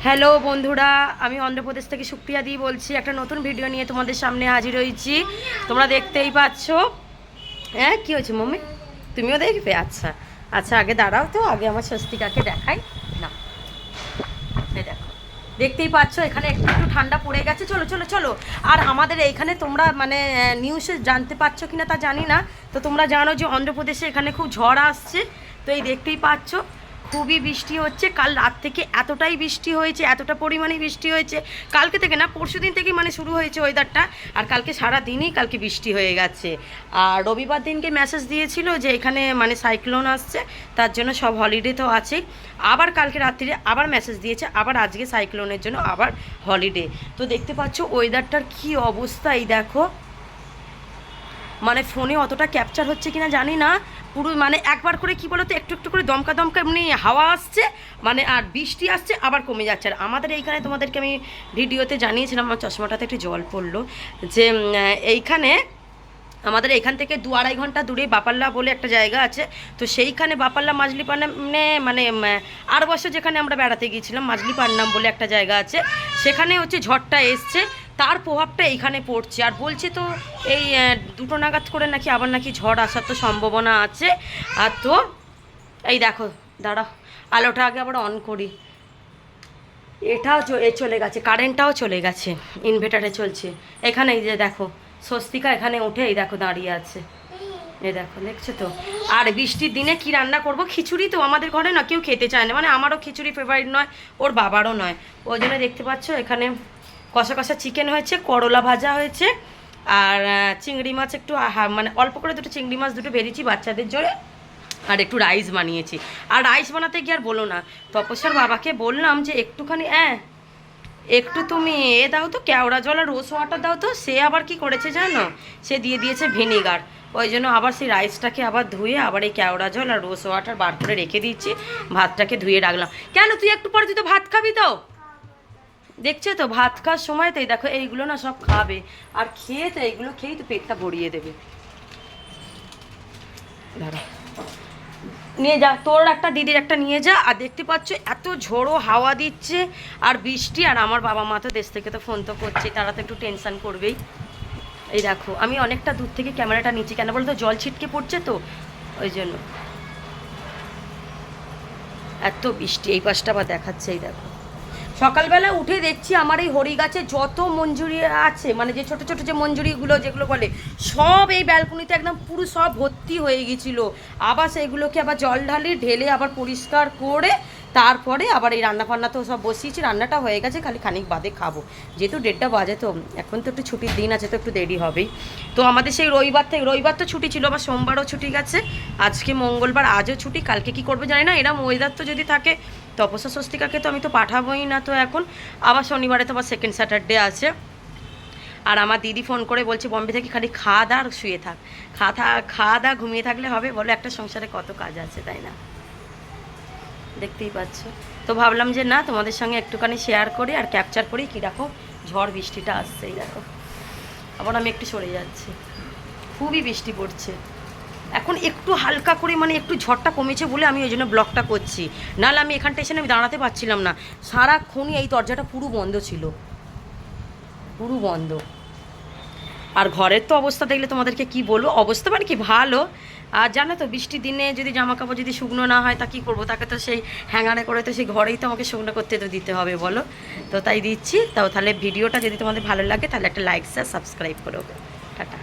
Hello বন্ধুরা, আমি অন্ধ্রপ্রদেশ থেকে সুপ্রিয়া দি বলছি। একটা নতুন ভিডিও নিয়ে তোমাদের সামনে হাজির হয়েছি। তোমরা দেখতেই পাচ্ছ। হ্যাঁ, কী হয়েছে মম্মি? তুমিও দেখবে? আচ্ছা আচ্ছা, আগে দাঁড়াও তো, আগে আমার স্বস্তিকাকে দেখাই না। এই দেখো, দেখতেই পাচ্ছ এখানে একটু একটু ঠান্ডা পড়ে গেছে। চলো চলো চলো। আর আমাদের এইখানে তোমরা মানে নিউজে জানতে পারছো কিনা তা জানি না, তো তোমরা জানো যে অন্ধ্রপ্রদেশে এখানে খুব ঝড় আসছে। তো এই দেখতেই পাচ্ছ খুবই বৃষ্টি হচ্ছে। কাল রাত থেকে এতটাই বৃষ্টি হয়েছে, এতটা পরিমাণে বৃষ্টি হয়েছে। কালকে থেকে না, পরশু দিন থেকেই মানে শুরু হয়েছে ওয়েদারটা। আর কালকে সারা দিনই কালকে বৃষ্টি হয়ে গেছে। আর রবিবার দিনকে মেসেজ দিয়েছিল যে এখানে মানে সাইক্লোন আসছে, তার জন্য সব হলিডে তো আছেই। আবার কালকে রাত্রিরে আবার মেসেজ দিয়েছে, আবার আজকে সাইক্লোনের জন্য আবার হলিডে। তো দেখতে পাচ্ছ ওয়েদারটার কী অবস্থা। এই দেখো, মানে ফোনে অতটা ক্যাপচার হচ্ছে কিনা জানি না, পুরো মানে একবার করে কি বলতো, একটু একটু করে দমকা দমকা এমনি হাওয়া আসছে, মানে আর বৃষ্টি আসছে আবার কমে যাচ্ছে। আর আমাদের এইখানে তোমাদেরকে আমি ভিডিওতে জানিয়েছিলাম, আমার চশমাটাতে একটু জল পড়লো, যে এইখানে আমাদের এখান থেকে 2-2.5 ঘন্টা দূরে বাপাল্লা বলে একটা জায়গা আছে। তো সেইখানে বাপাল্লা মাঝলিপান্নামে মানে আর বছর যেখানে আমরা বেড়াতে গিয়েছিলাম, মাঝলিপান্নাম বলে একটা জায়গা আছে, সেখানে হচ্ছে ঝড়টা এসছে, তার প্রভাবটা এইখানে পড়ছে। আর বলছে তো এই 2টো নাগাদ করে নাকি আবার নাকি ঝড় আসার তো সম্ভাবনা আছে। আর তো এই দেখো, দাঁড়াও আলোটা আগে আবার অন করি। এটাও চলে গেছে, কারেন্টটাও চলে গেছে, ইনভার্টারে চলছে। এখানে এই যে দেখো স্বস্তিকা এখানে উঠে এই দেখো দাঁড়িয়ে আছে, এই দেখো, দেখছো তো। আর বৃষ্টির দিনে কি রান্না করব? খিচুড়ি তো আমাদের ঘরে না কেউ খেতে চায় না, মানে আমারও খিচুড়ি ফেভারিট নয়, ওর বাবারও নয়। ওই জন্য দেখতে পাচ্ছ এখানে কষা কষা চিকেন হয়েছে, করলা ভাজা হয়েছে, আর চিংড়ি মাছ একটু মানে অল্প করে 2টো চিংড়ি মাছ ভেজেছি বাচ্চাদের জন্য, আর একটু রাইস বানিয়েছি। আর রাইস বানাতে গিয়ে আর বলো না, তপস্যার বাবাকে বললাম যে একটুখানি একটু তুমি দাও তো, কেওড়া জল আর রোজ ওয়াটার দাও তো। সে আবার কি করেছে জানো, সে দিয়ে দিয়েছে ভিনেগার। ওই জন্য আবার সেই রাইসটাকে আবার ধুয়ে আবার এই কেওড়া জল আর রোজ ওয়াটার বার করে রেখে দিচ্ছি, ভাতটাকে ধুয়ে রাখলাম। কেন তুই একটু পরে তুই তো ভাত খাবি তো, দেখছো তো ভাত খাওয়ার সময় তো এই দেখো এইগুলো না সব খাবে, আর খেয়ে তো এইগুলো খেয়েই তো পেটটা ভরিয়ে দেবে। দাঁড়া, নিয়ে যা, তোর একটা দিদির একটা নিয়ে যা। আর দেখতে পাচ্ছ এত ঝোড়ো হাওয়া দিচ্ছে আর বৃষ্টি, আর আমার বাবা মা তো দেশ থেকে তো ফোন তো করছে, তারা তো একটু টেনশন করবেই। এই দেখো আমি অনেকটা দূর থেকে ক্যামেরাটা নিচ্ছি, কেন বলতো জল ছিটকে পড়ছে তো, ওই জন্য এত বৃষ্টি। এই পাশটা আবার দেখাচ্ছে, এই দেখো সকালবেলা উঠে দেখছি আমার এই হরি গাছে যত মঞ্জুরি আছে, মানে যে ছোট ছোট যে মঞ্জুরিগুলো যেগুলো বলে, সব এই ব্যালকনিতে একদম পুরো সব ভর্তি হয়ে গেছিলো। আবার সেইগুলোকে আবার জল ঢেলে আবার পরিষ্কার করে তারপরে আবার এই রান্না ফান্না তো সব বসিয়েছি, রান্নাটা হয়ে গেছে, খালি খানিক বাদে খাবো, যেহেতু 1:30 বাজে, তো এখন তো একটু ছুটির দিন আছে, তো একটু দেরি হবেই। তো আমাদের সেই রবিবার তো ছুটি ছিল, আবার সোমবারও ছুটি গেছে, আজকে মঙ্গলবার, আজও ছুটি, কালকে কি করবে জানি না। এরম ওয়েদার তো যদি থাকে, তপস্যা স্বস্তিকাকে তো আমি তো পাঠাবোই না। তো এখন আবার শনিবারে তো আবার সেকেন্ড স্যাটারডে আছে। আর আমার দিদি ফোন করে বলছে বম্বে থেকে খালি খাওয়া দাওয়া আর শুয়ে থাক, খাওয়া দাওয়া ঘুমিয়ে থাকলে হবে? বলো, একটা সংসারে কত কাজ আছে, তাই না? দেখতেই পাচ্ছ। তো ভাবলাম যে না, তোমাদের সঙ্গে একটুখানি শেয়ার করি আর ক্যাপচার করি কীরকম ঝড় বৃষ্টিটা আসছে। এই দেখো আবার আমি একটু সরে যাচ্ছি, খুবই বৃষ্টি পড়ছে এখন, একটু হালকা করে মানে একটু ঝড়টা কমেছে বলে আমি ওই জন্য ব্লগটা করছি, নাহলে আমি এখানটা এসে আমি দাঁড়াতে পারছিলাম না, সারাক্ষণই এই দরজাটা পুরো বন্ধ ছিল, পুরো বন্ধ। আর ঘরের তো অবস্থা দেখলে তোমাদেরকে কি বলবো, অবস্থা মানে কি ভালো। আর জানো তো বৃষ্টির দিনে যদি জামা কাপড় যদি শুকনো না হয় তা কী করবো, তাকে তো সেই হ্যাঙ্গারে করে তো সেই ঘরেই তো আমাকে শুকনো করতে তো দিতে হবে, বলো। তো তাই দিচ্ছি। তাও তাহলে ভিডিওটা যদি তোমাদের ভালো লাগে তাহলে একটা লাইক শেয়ার সাবস্ক্রাইব করো। টাটা।